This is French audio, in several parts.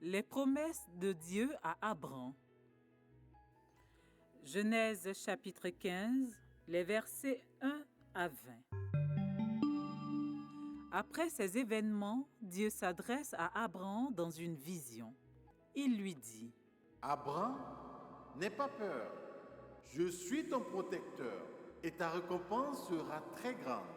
Les promesses de Dieu à Abraham. Genèse chapitre 15, les versets 1 à 20. Après ces événements, Dieu s'adresse à Abraham dans une vision. Il lui dit : Abraham, n'aie pas peur. Je suis ton protecteur et ta récompense sera très grande.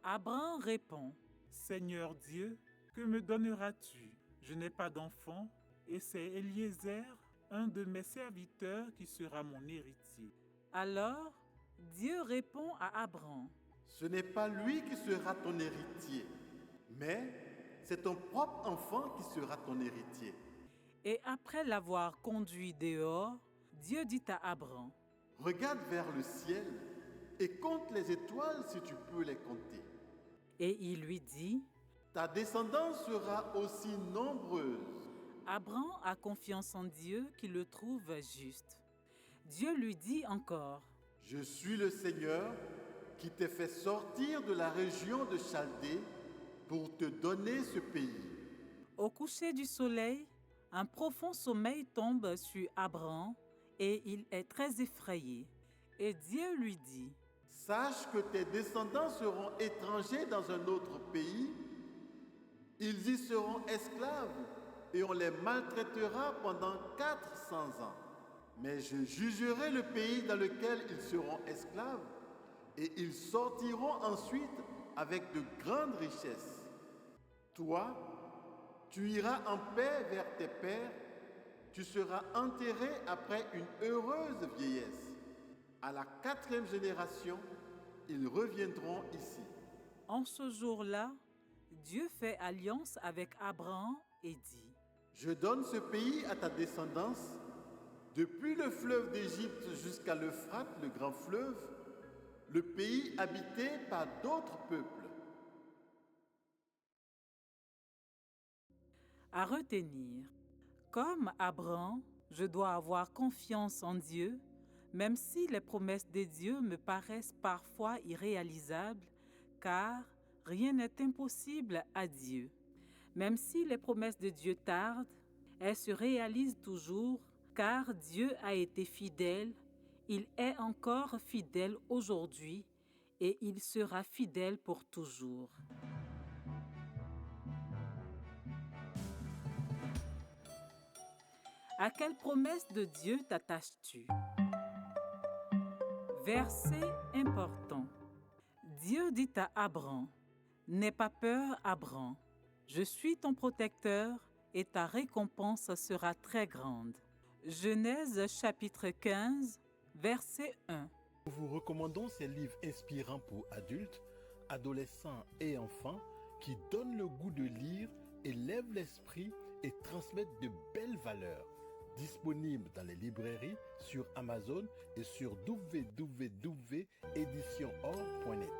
Abraham répond : Seigneur Dieu, que me donneras-tu? Je n'ai pas d'enfant et c'est Eliezer, un de mes serviteurs, qui sera mon héritier. Alors, Dieu répond à Abraham : Ce n'est pas lui qui sera ton héritier, mais c'est ton propre enfant qui sera ton héritier. Et après l'avoir conduit dehors, Dieu dit à Abraham : Regarde vers le ciel et compte les étoiles si tu peux les compter. Et il lui dit : Ta descendance sera aussi nombreuse. Abraham a confiance en Dieu qui le trouve juste. Dieu lui dit encore : Je suis le Seigneur qui t'ai fait sortir de la région de Chaldée pour te donner ce pays. Au coucher du soleil, un profond sommeil tombe sur Abraham et il est très effrayé. Et Dieu lui dit : Sache que tes descendants seront étrangers dans un autre pays. Ils y seront esclaves et on les maltraitera pendant 400 ans. Mais je jugerai le pays dans lequel ils seront esclaves et ils sortiront ensuite avec de grandes richesses. Toi, tu iras en paix vers tes pères, tu seras enterré après une heureuse vieillesse. À la 4e génération, ils reviendront ici. En ce jour-là, Dieu fait alliance avec Abraham et dit : Je donne ce pays à ta descendance, depuis le fleuve d'Égypte jusqu'à l'Euphrate, le grand fleuve, le pays habité par d'autres peuples. À retenir, comme Abraham, je dois avoir confiance en Dieu, même si les promesses de Dieu me paraissent parfois irréalisables, car rien n'est impossible à Dieu. Même si les promesses de Dieu tardent, elles se réalisent toujours, car Dieu a été fidèle, il est encore fidèle aujourd'hui et il sera fidèle pour toujours. À quelle promesse de Dieu t'attaches-tu ? Verset important. Dieu dit à Abraham : N'aie pas peur, Abraham. Je suis ton protecteur et ta récompense sera très grande. Genèse chapitre 15, verset 1. Nous vous recommandons ces livres inspirants pour adultes, adolescents et enfants qui donnent le goût de lire, élèvent l'esprit et transmettent de belles valeurs. Disponibles dans les librairies, sur Amazon et sur www.editionor.net.